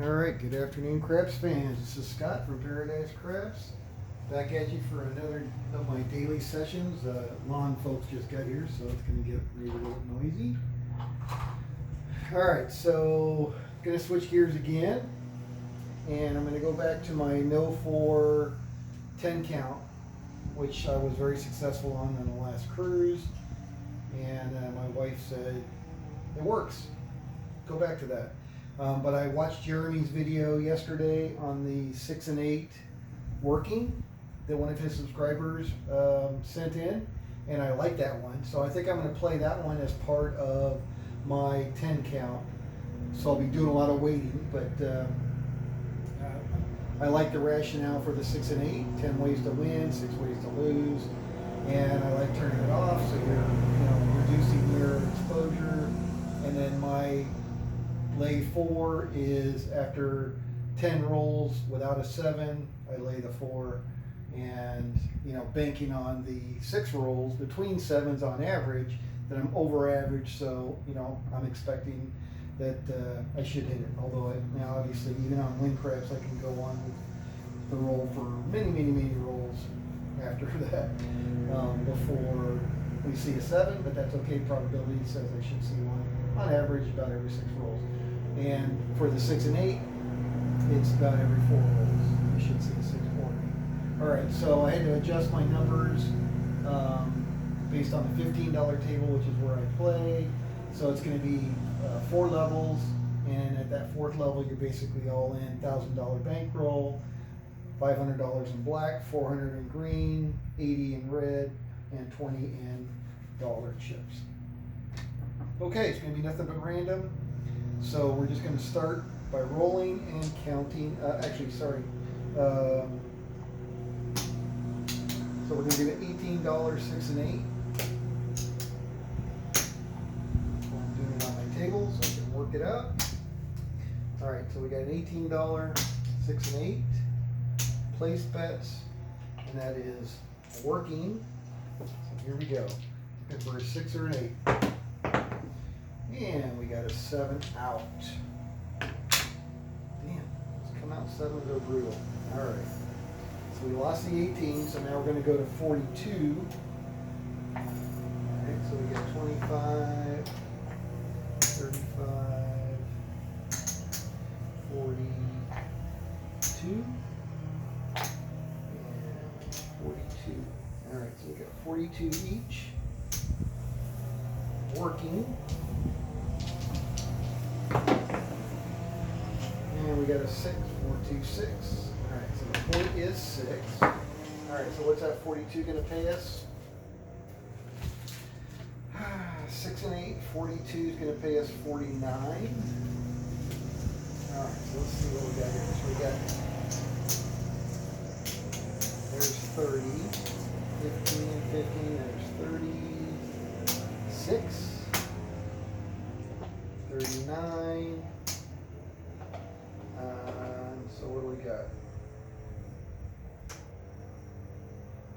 Alright, good afternoon, Crafts fans. This is Scott from Paradise Crafts. Back at you for another of my daily sessions. Lawn folks just got here, so it's going to get really a little noisy. Alright, so going to switch gears again. And I'm going to go back to my No-4 10 count, which I was very successful on the last cruise. And my wife said, it works. Go back to that. But I watched Jeremy's video yesterday on the 6 and 8 working that one of his subscribers sent in, and I like that one. So I think I'm going to play that one as part of my 10 count. So I'll be doing a lot of waiting, but I like the rationale for the 6 and 8, 10 ways to win, 6 ways to lose, and I like turning it off so you're reducing your exposure. And then my lay 4 is after 10 rolls without a 7, I lay the 4, and banking on the 6 rolls between 7s on average, that I'm over average, so I'm expecting that I should hit it. Although now obviously even on wind crabs I can go on with the roll for many rolls after that before we see a 7, but that's okay. Probability says I should see one on average about every 6 rolls. And for the 6 and 8, it's about every 4 rolls. You should see 6 or 8. Alright, so I had to adjust my numbers based on the $15 table, which is where I play. So it's going to be 4 levels, and at that 4th level, you're basically all in $1,000 bankroll, $500 in black, $400 in green, $80 in red, and $20 in dollar chips. Okay, it's going to be nothing but random. So we're just going to start by rolling and counting. So we're going to give it $18, 6 and 8. I'm doing it on my table so I can work it out. All right, so we got an $18, 6 and 8 place bets, and that is working. So here we go. Looking for a 6 or an 8. And we got a 7 out. Damn, let's come out 7s are brutal. Alright. So we lost the 18, so now we're going to go to 42. Alright, so we got 25, 35, 42, and 42. Alright, so we got 42 each. Working. And we got a 6, 4, 2, 6. Alright, so the point is 6. Alright, so what's that 42 going to pay us? 6 and 8, 42 is going to pay us 49. Alright, so let's see what we got here. So we got, there's 30, 15, 15, there's 36. 39. So what do we got?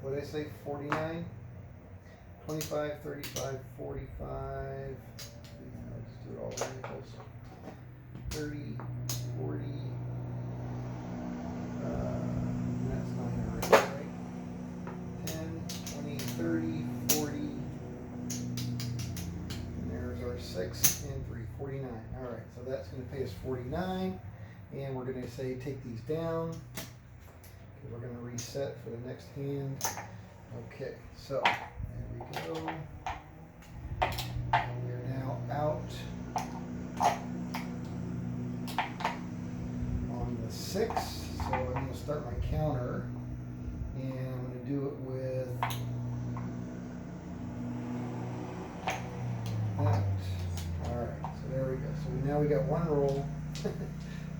What did I say? 49? 25, 35, 45. Let's do it all in 30, 40. That's not going to right? 10, 20, 30, 40. And there's our 6 and 3. 49. All right, so that's going to pay us 49, and we're going to say take these down because we're going to reset for the next hand. Okay, so there we go. And we're now out on the 6. So I'm going to start my counter, and I'm going to do it with that. All right. There we go. So now we got 1 roll.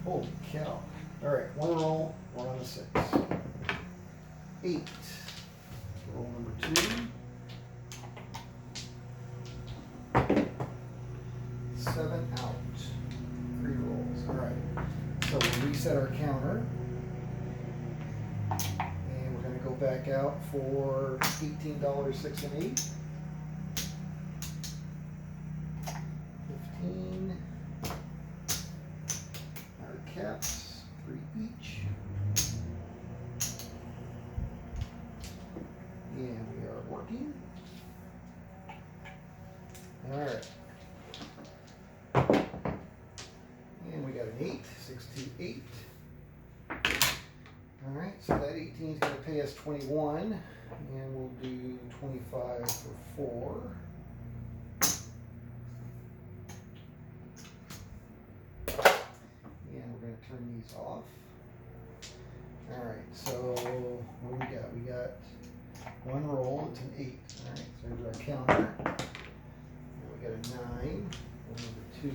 Holy cow. All right, 1 roll. We're on a 6. 8. Roll number 2. 7 out. 3 rolls. All right. So we'll reset our counter. And we're going to go back out for $18, 6 and 8. 15. caps, 3 each. And we are working. All right. And we got an 8, 6, 2, 8. All right, so that 18 is going to pay us 21, and we'll do 25 for 4. And we're going to turn these off. All right, so what do we got? We got 1 roll, it's an 8. All right, so there's our counter. And we got a 9, roll number 2.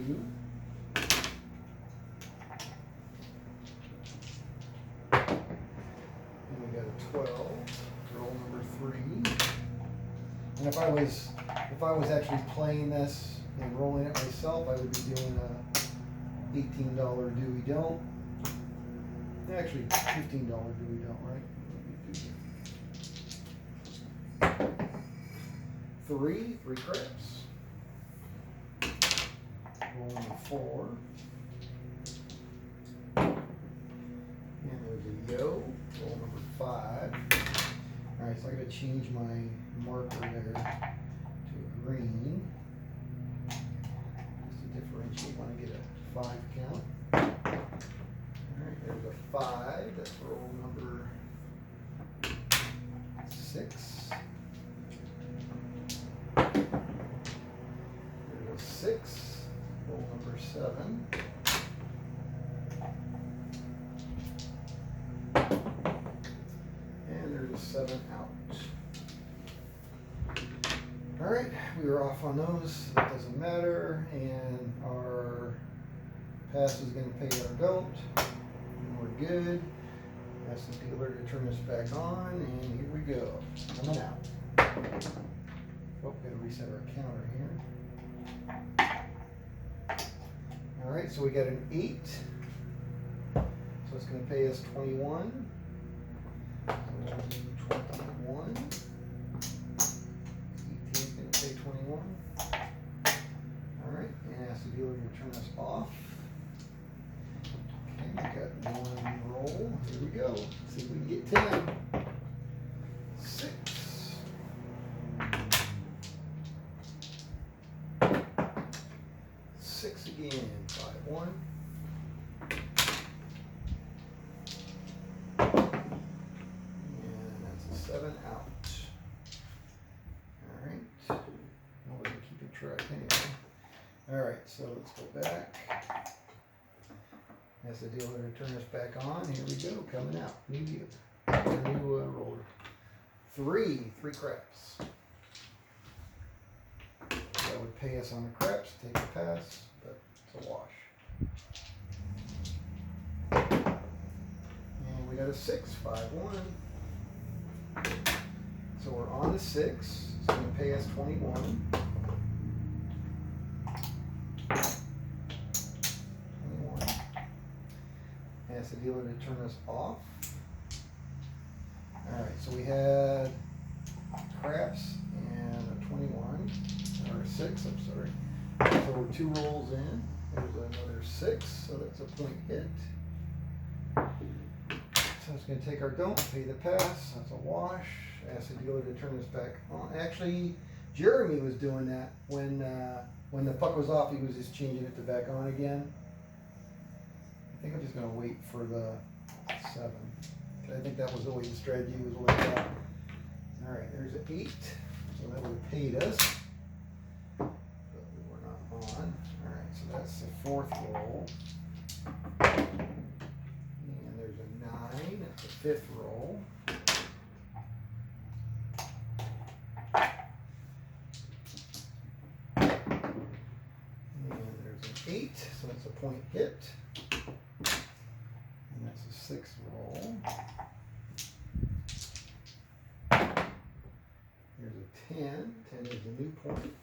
And we got a 12, roll number 3. And if I was actually playing this and rolling it myself, I would be doing a $18 do we don't. Actually, $15 do we don't, right? 3 craps. Roll number 4. And there's a yo. Roll number 5. All right, so I got to change my marker there to a green. Just to differentiate when I get a 5 count. All right, there's a 5. That's roll number 6. There's a 6. Roll number 7. And there's a 7 out. All right, we were off on those. That doesn't matter. And our pass is going to pay our don't. And we're good. Ask the dealer to turn this back on. And here we go. Coming out. Oh, got to reset our counter here. All right, so we got an 8. So it's going to pay us 21. So we'll do 21. 18 is going to pay 21. All right, and ask the dealer to turn us off. Okay, we got 1 roll. Here we go. Let's see if we can get 10. 6. 6 again. 5, 1. And that's a 7 out. All right. Well, we're going to keep a track anyway. All right, so let's go back. Ask the dealer to turn us back on. Here we go. Coming out. New dealer. New roller. 3 craps. That would pay us on the craps. Take a pass, but it's a wash. And we got a 6, 5, 1. So we're on the 6. It's going to pay us 21. 21. Ask the dealer to turn us off. All right, so we had craps and a 21, or a 6, I'm sorry. So we're 2 rolls in. There's another 6, so that's a point hit. So it's going to take our don't, pay the pass. That's a wash. Ask the dealer to turn this back on. Actually, Jeremy was doing that when the puck was off. He was just changing it to back on again. I think I'm just going to wait for the 7. I think that was always the strategy was like that. All right, there's an 8, so that would have paid us, but we were not on. All right, so that's the 4th roll, and there's a 9. That's the 5th roll. And there's an 8, so that's a point hit. And that's the 6th roll. Here's a 10. 10 is a new point.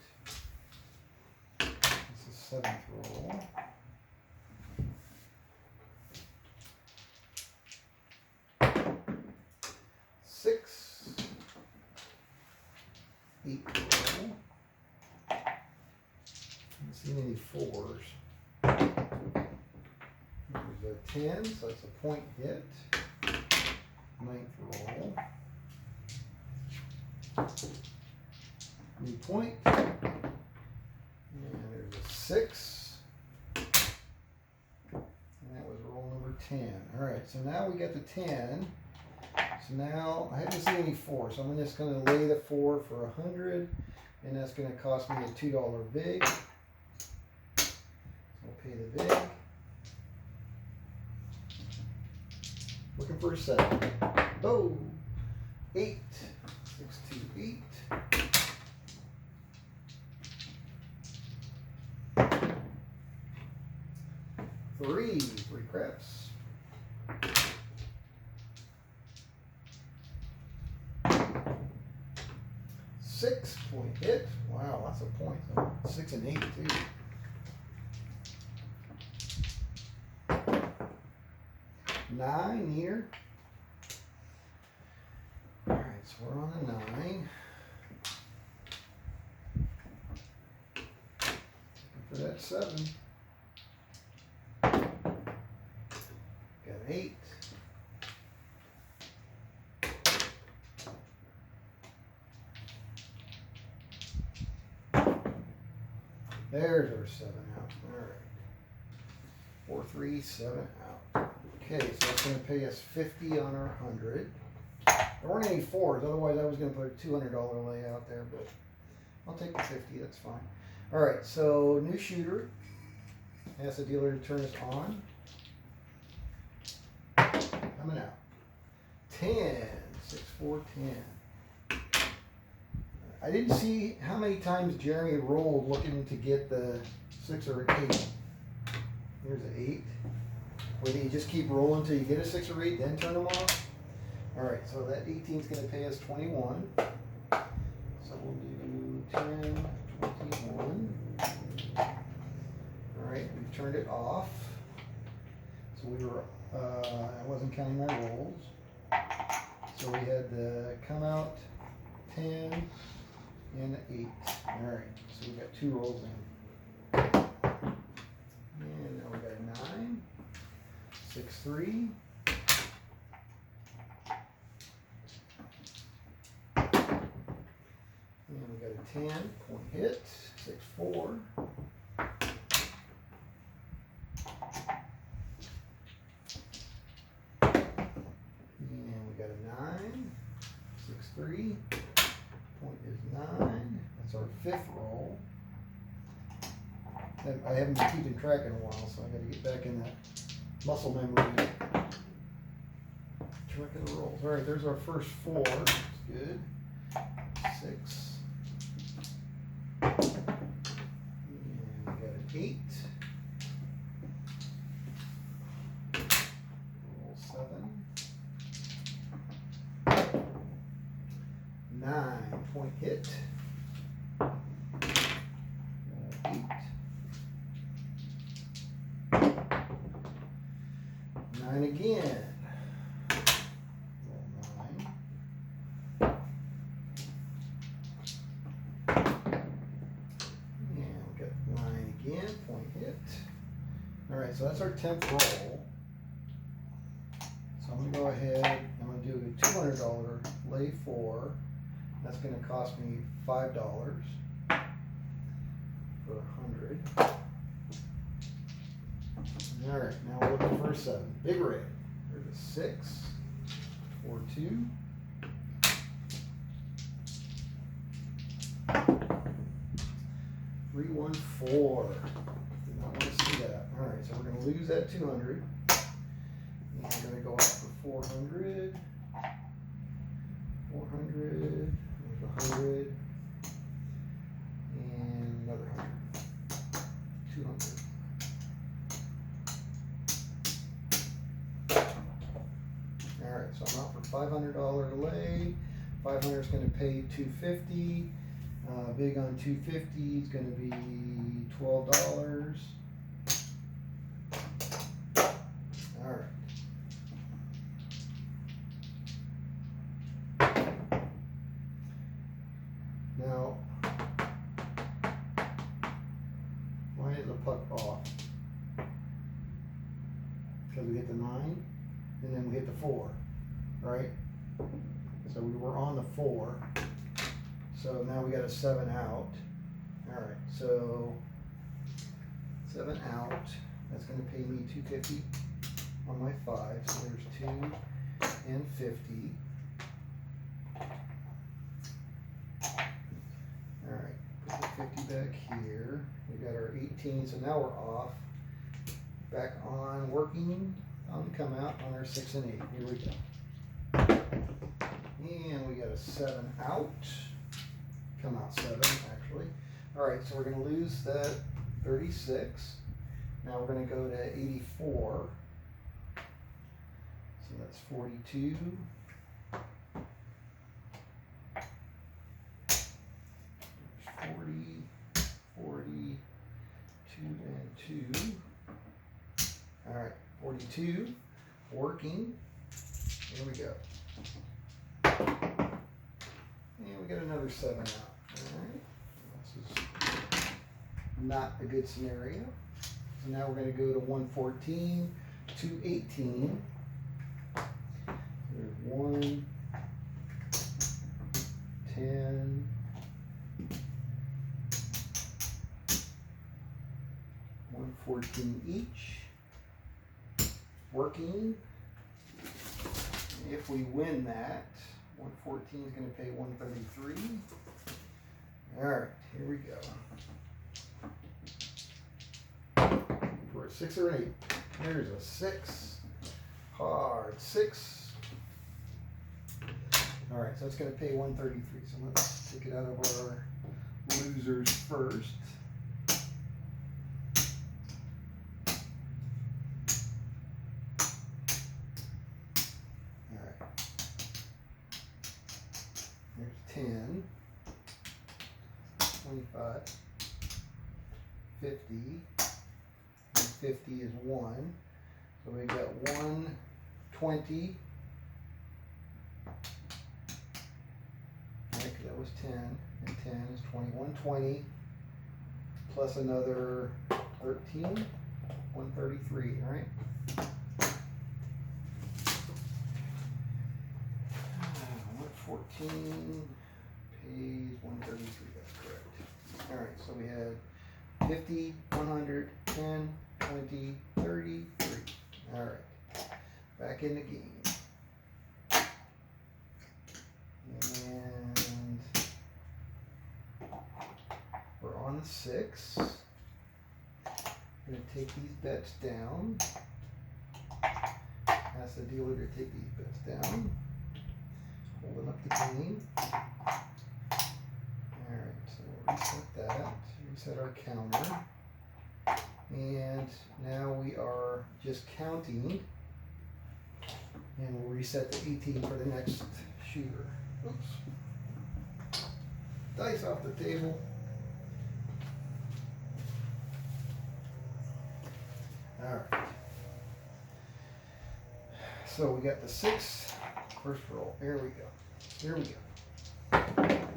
This is 7th roll. Six. 8 roll. Haven't seen any 4s. There's There's a 10, so it's a point hit. 9th roll. New point. And there's a 6. And that was roll number 10. Alright, so now we got the 10. So now I haven't seen any 4, so I'm just going to lay the 4 for 100. And that's going to cost me a $2 vig. So I'll pay the vig. Looking for a 7. Oh! 8. 6, 2, 8. 3 craps. 6 point hit. Wow, lots of points. 6 and 8 too. 9 here. All right, so we're on a 9. Looking for that 7. Got 8. There's our 7 out. All right. 4, 3, 7 out. Okay, so that's going to pay us 50 on our 100. There weren't any 4s, otherwise I was going to put a $200 lay out there, but I'll take the 50, that's fine. All right, so new shooter. Ask the dealer to turn this on. Coming out. 10. 6, 4, 10. I didn't see how many times Jeremy rolled looking to get the 6 or an 8. Here's an 8. Or do you just keep rolling until you get a 6 or 8, then turn them off? Alright, so that 18 is going to pay us 21. So we'll do 10, 21. Alright, we've turned it off. So we were, I wasn't counting my rolls. So we had the come out 10 and 8. Alright, so we got 2 rolls in. And now we got a 9, 6, 3. And we got a 10, point hit, 6, 4. And we got a 9, 6, 3. Point is 9. That's our 5th roll. I haven't been keeping track in a while, so I got to get back in that muscle memory. Track of the rolls. All right, there's our first 4. That's good. 6. And we got an 8. Roll 7. 9. Point hit. 8. 9 again. Roll 9. And we got 9 again. Point hit. All right, so that's our 10th roll. So I'm going to go ahead. I'm going to do a $200 lay 4. That's going to cost me $5 for 100. All right, now we're looking for a 7. Big red. There's a 6, 4, 2. 3, 1, 4. Did not want to see that. All right, so we're going to lose that 200. And we're going to go up for 400. 400. There's 100. And another 100. 200. Alright, so I'm out for $500 lay. 500 is going to pay $250. Big on 250 is going to be $12. Alright. Now, why is the puck off? because we hit the 9, and then we hit the 4, right? So we were on the 4. So now we got a 7 out. All right, so 7 out. That's going to pay me $250 on my 5. So there's 2 and 50. All right, put the 50 back here. We got our 18, so now we're off. Back on working, on come out on our 6 and 8. Here we go. And we got a 7 out. Come out 7 actually. All right, so we're going to lose that 36. Now we're going to go to 84. So that's 42. There's 40, 40, 2 and 2. All right, 42, working. Here we go. And we got another 7 out. All right, this is not a good scenario. So now we're going to go to 114, 218. There's 1, 10, 114 each. Working. If we win that, 114 is going to pay 133. All right, here we go. For a 6 or 8. There's a 6. Hard 6. All right, so it's going to pay 133. So let's take it out of our losers first. All right. There's 10, 25, 50, and 50 is 1. So we got 120. Right, because that was 10, and 10 is 20. 120 plus another 13, 133, all right? 114 pays 133, that's correct. All right, so we had 50, 100, 10, 20, 30, 3. All right, back in the game. And we're on 6. I'm going to take these bets down. Ask the dealer to take these bets down. Holding up the game. Alright, so we'll reset that. Reset our counter. And now we are just counting. And we'll reset the 18 for the next shooter. Oops. Dice off the table. Alright. So we got the 6. First roll. Here we go. Here we go.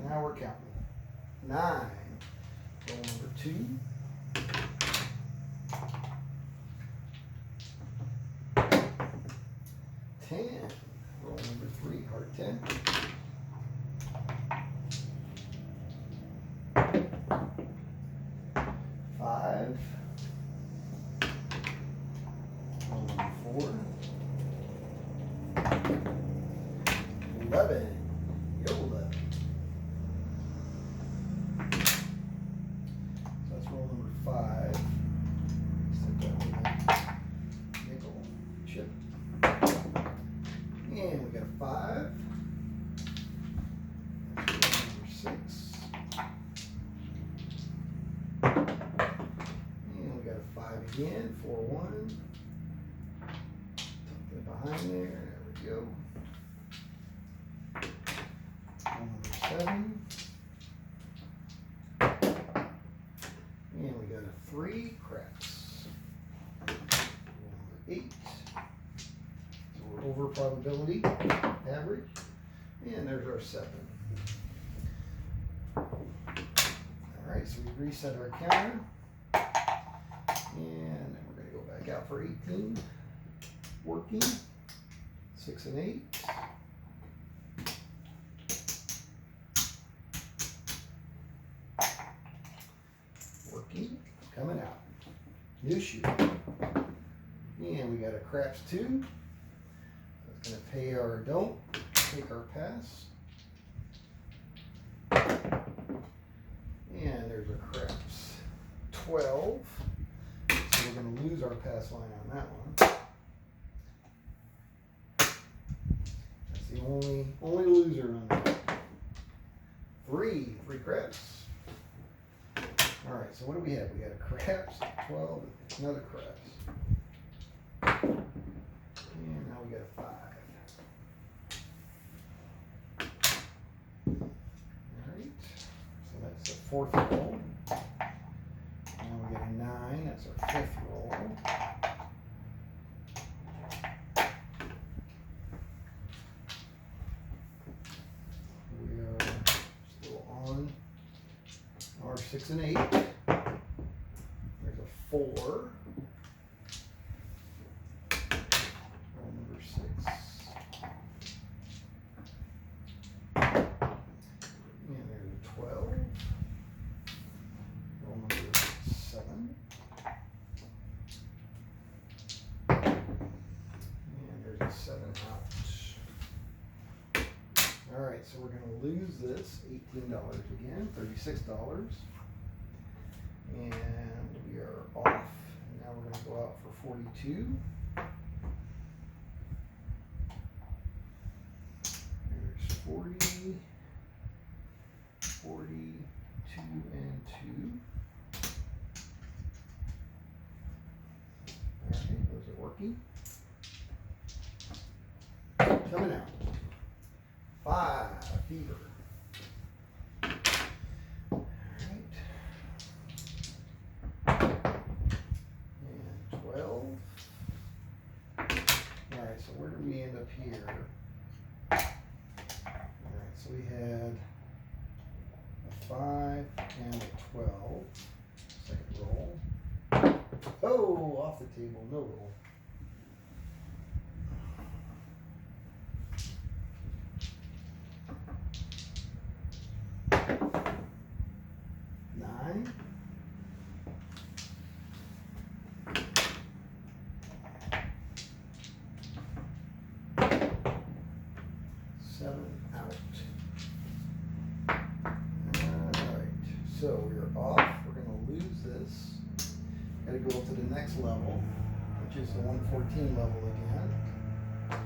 Now we're counting. 9. Roll number 2. 10. Roll number 3. Heart 10. 5. Roll number 4. 11. Yo, 11. So that's roll number 5. Set that with a nickel chip. And we got a 5. That's roll number 6. And we got a 5 again. 4, 1. Something behind there. There we go. Number 7. And we got a 3. Craps. Number 8. So we're over probability. Average. And there's our 7. Alright, so we reset our counter. And then we're going to go back out for 18. working. 6 and 8. Working, coming out. New shoe. And we got a craps 2. That's going to pay our don't. Take our pass. And there's a craps 12. So we're going to lose our pass line on that one. That's the only loser on that. 3 craps. All right, so what do we have? We got a craps, 12, another craps. And now we got a 5. All right, so that's the 4th roll. Now we got a 9, that's our 5th roll. We are still on our 6 and 8. There's a 4. Roll number 6. And there's a 12. Roll number 7. And there's a 7 out. All right, so we're going to lose this $18 again, $36. And we are off. And now we're going to go out for 42. There's 40, 42, and 2. All right, those are working. Coming out. 5, fever. All right. And 12. All right, so where do we end up here? All right, so we had a 5 and a 12. Second roll. Oh, off the table, no roll. 9. 7 out. Alright, so we're off. We're going to lose this. Got to go up to the next level, which is the 114 level again. So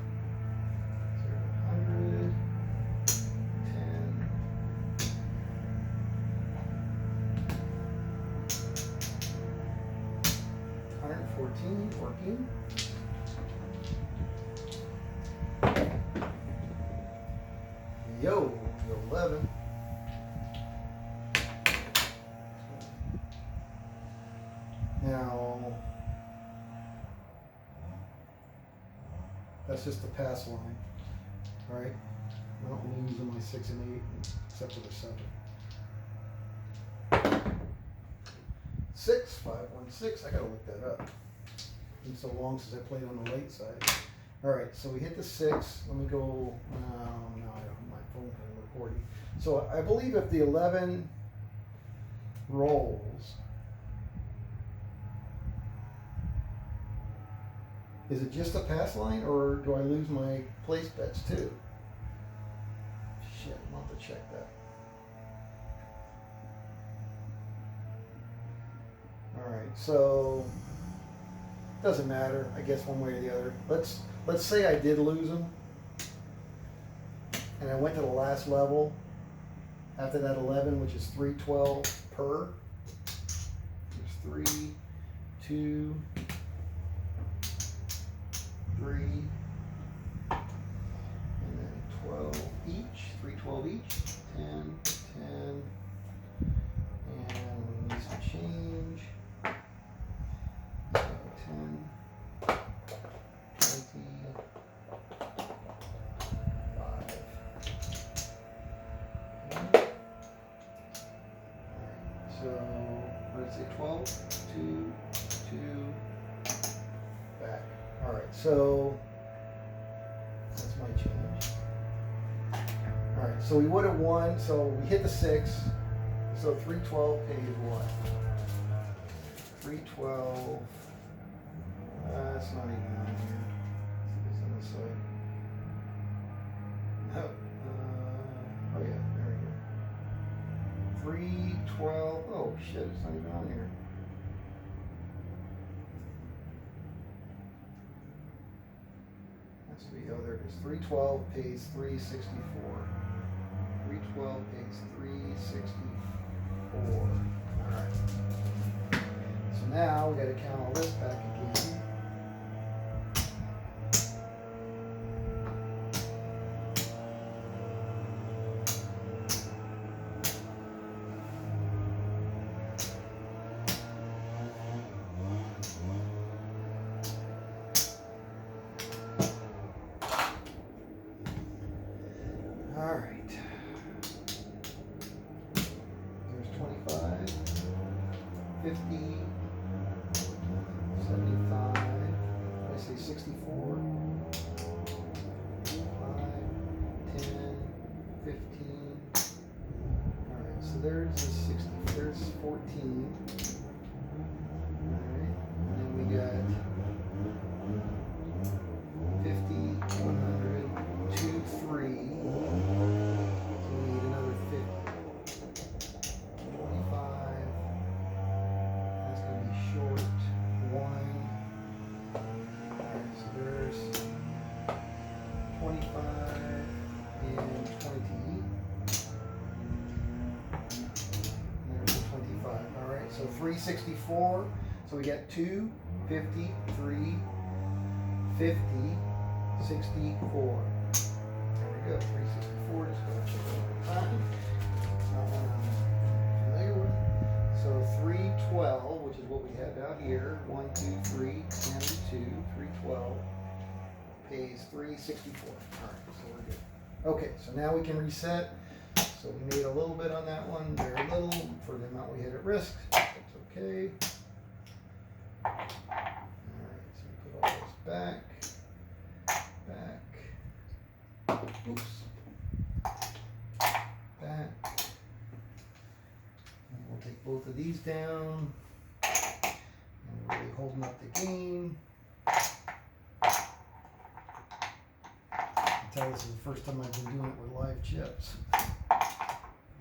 100, 10, 114, working. Yo, 11. Now, that's just the pass line, right? I don't lose in my 6 and 8, except for the 7. 6, 5, 1, 6. I gotta look that up. It's been so long since I played on the late side. All right, so we hit the 6. Let me go. No, I don't have my phone for recording. So I believe if the 11 rolls, is it just a pass line, or do I lose my place bets too? Shit, I'll have to check that. All right, so doesn't matter, I guess, one way or the other. Let's say I did lose them, and I went to the last level after that 11, which is 312 per. There's 3, 2, 3, and then 12 each. 312 each. 10, 10, and we need some change. 10, 20, 5. Okay. So, what did I say? 12, 2, 2, back. All right, So that's my change. All right, so we would have won. So we hit the 6. So 312 pays what? 312. That's not even on here. It's on this side. No. Oh yeah, there we go. 312. Oh shit, it's not even on here. That's the other. It's 312 pays 364. 312 pays 364. All right. So now we got to count all this back again. All right. There's 25, 50, 75, I say 64, 5, 10, 15. All right, so there's the 60, there's 14. All right, and then we got 50, 100, 2, 3. So we need another 50. 25. That's going to be short. 1. Alright, so there's 25 and 20. And there's the 25. Alright, so 364. So we got 2, 50, 3, 50, 64. There we go, 364. Just going to check it one more time. Familiar with it? So 312, which is what we have out here. 1, 2, 3, 10, 2, 312 pays 364. All right, so we're good. Okay, so now we can reset. So we made a little bit on that one, very little for the amount we had at risk. That's okay. All right, so we put all this back. Oops. Back. And we'll take both of these down. And we're really holding up the game. I can tell this is the first time I've been doing it with live chips.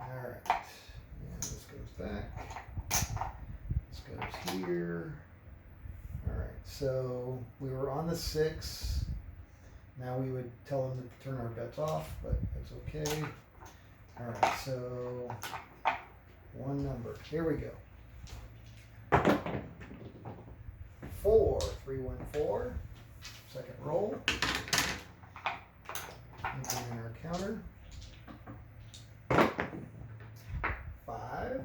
Alright. And this goes back. This goes here. Alright, so we were on the 6. Now we would tell them to turn our bets off, but that's okay. All right, so one number. Here we go. 4, 3, 1, 4. Second roll. Put in our counter. 5.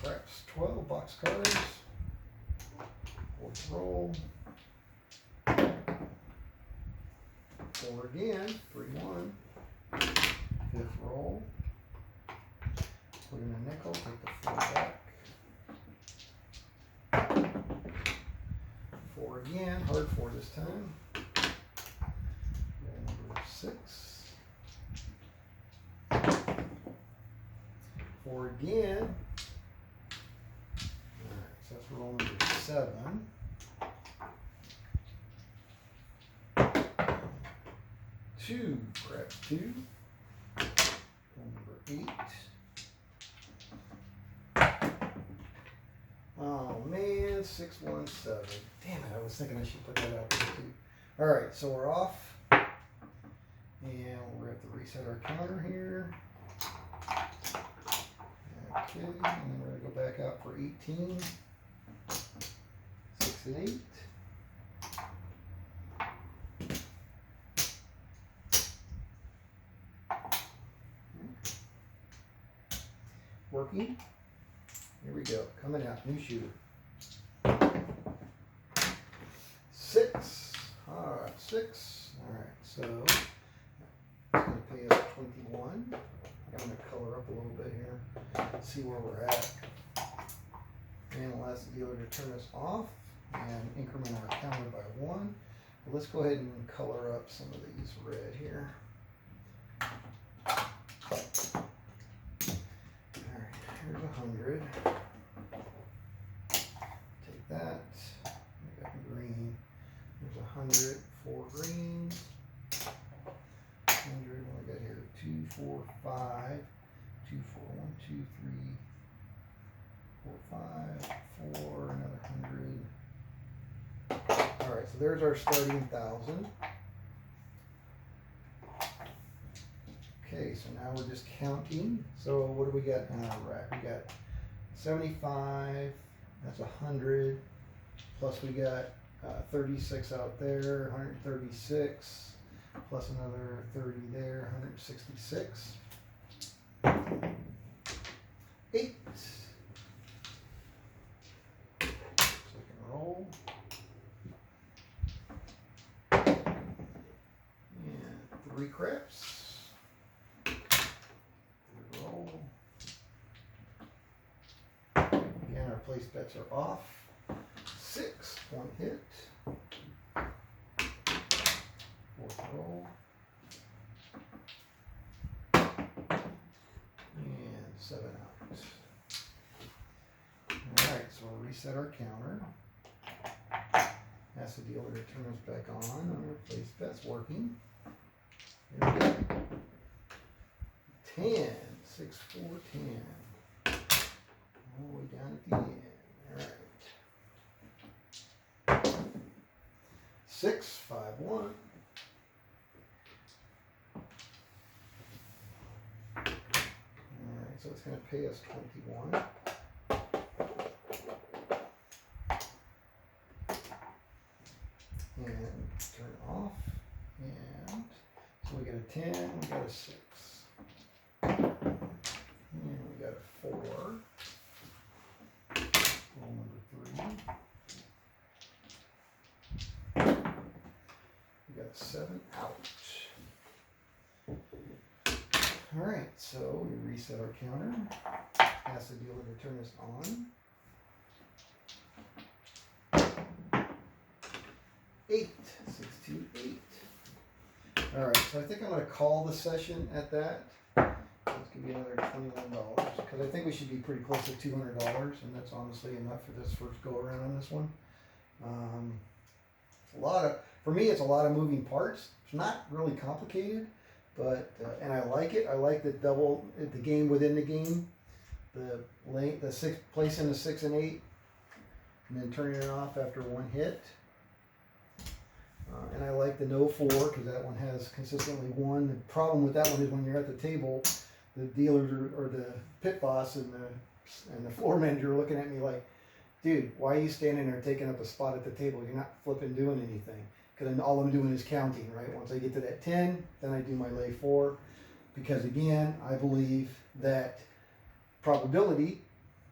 Craps 12 box cards. Fourth roll. 4 again. 3, 1. Fifth roll. Put in a nickel. Take the 4 back. 4 again. Hard 4 this time. Roll number 6. 4 again. Alright, so that's roll number 7. 2, perhaps 2. Roll number 8. Oh man, 6, 1, 7. Damn it, I was thinking I should put that out there too. Alright, so we're off. And we're going to have to reset our counter here. Okay, and then we're going to go back out for 18. 6 and 8. Working. Here we go. Coming out. New shooter. 6. Alright, 6. Alright, so it's going to pay us 21. going to color up a little bit here, see where we're at. And we'll ask the dealer to turn this off and increment our counter by 1. But let's go ahead and color up some of these red here. Alright, here's 100. Take that. We got green. There's 100, 4 greens. 100, what do we got here? 2, 4, 5. 2, 4, 1, 2, 3, 4, 5, 4, another 100. Alright, so there's our starting 1,000. Okay, so now we're just counting. So what do we got in our rack? We got 75, that's 100, plus we got 36 out there, 136, plus another 30 there, 166. 8. Second roll. And 3 craps. Third roll. Again, our place bets are off. 6, 1 hit. 4th roll. And 7 out. Alright, so we'll reset our counter. Ask the dealer to turn us back on. Our place bet's working. Here we go. 10. 6, 4, 10. All the way down at the end. Alright. 6, 5, 1. So it's going to pay us 21. And turn it off. And so we got a 10, we got a 6. And we got a 4. Roll number 3. We got a 7 out. Alright, so we reset our counter, ask the dealer to turn this on. 8, 6, 2, 8. Alright, so I think I'm going to call the session at that. Let's give you another $21, because I think we should be pretty close to $200, and that's honestly enough for this first go around on this one. For me, it's a lot of moving parts. It's not really complicated. But and I like it. I like the game within the game, the 6 placing the 6 and 8, and then turning it off after 1 hit. And I like the No-4 because that one has consistently 1. The problem with that one is when you're at the table, the dealers or the pit boss and the floor manager are looking at me like, dude, why are you standing there taking up a spot at the table? You're not flipping doing anything. Because all I'm doing is counting, right? Once I get to that 10, then I do my lay 4. Because again, I believe that probability,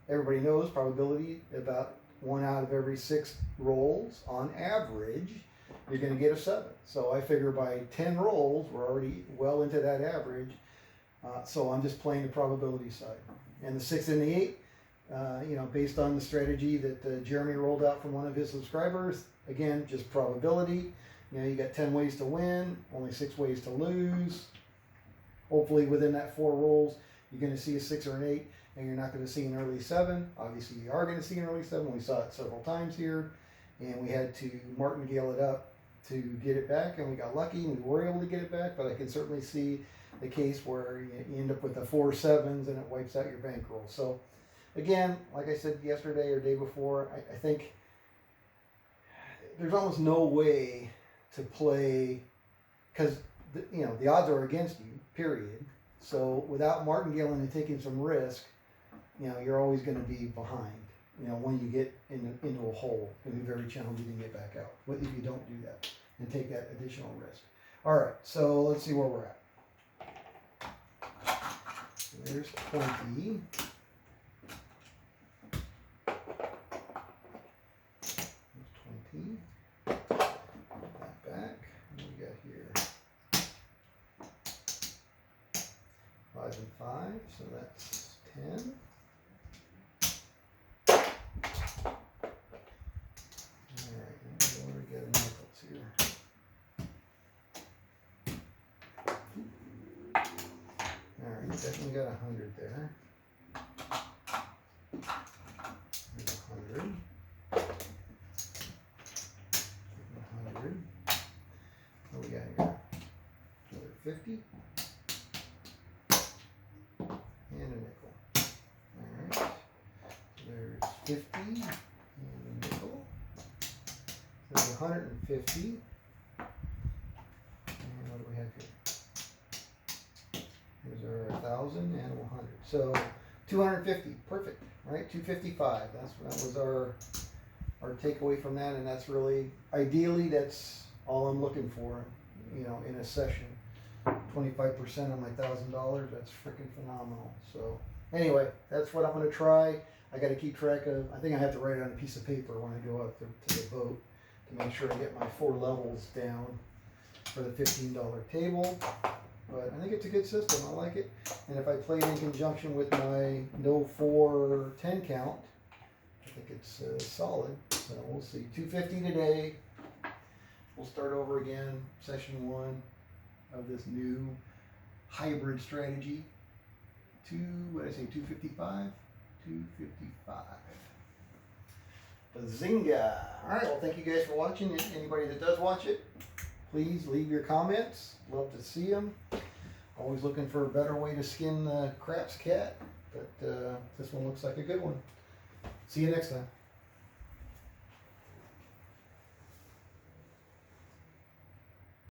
everybody knows probability, about 1 out of every 6 rolls, on average, you're going to get a 7. So I figure by 10 rolls, we're already well into that average. So I'm just playing the probability side. And the 6 and the 8, based on the strategy that Jeremy rolled out from one of his subscribers, again, just probability. You got 10 ways to win, only 6 ways to lose. Hopefully within that 4 rolls, you're going to see a 6 or an 8, and you're not going to see an early 7. Obviously, you are going to see an early 7. We saw it several times here, and we had to martingale it up to get it back, and we got lucky, and we were able to get it back, but I can certainly see the case where you end up with the 4 7s, and it wipes out your bankroll. So, again, like I said yesterday or day before, I think there's almost no way to play, because the odds are against you, period. So without martingaling and taking some risk, you're always going to be behind. When you get into a hole, it'll be very challenging to get back out. What if you don't do that and take that additional risk? All right, so let's see where we're at. There's 20. Back. What do we got here? 5 and 5. so that's 10. Alright, what do we get in nickels here? Alright, definitely got 100 there. There's 100. 100. What do we got here? Another 50. And a nickel. Alright. So there's 50 and a nickel. So there's 150. And what do we have here? Here's our 1,000 and 100. So 250. Perfect. Right? 255. That was our takeaway from that, and that's really, ideally, that's all I'm looking for, you know, in a session. 25% on my $1,000, that's freaking phenomenal. So anyway, that's what I'm going to try. I got to keep track of, I think I have to write it on a piece of paper when I go out to the boat to make sure I get my 4 levels down for the $15 table. But I think it's a good system. I like it. And if I play it in conjunction with my No-4 10 count, I think it's solid. So we'll see. 250 today. We'll start over again, session 1 of this new hybrid strategy. What did I say, 255? 255. Bazinga. All right, well, thank you guys for watching. Anybody that does watch it, please leave your comments. Love to see them. Always looking for a better way to skin the craps cat, but this one looks like a good one. See you next time.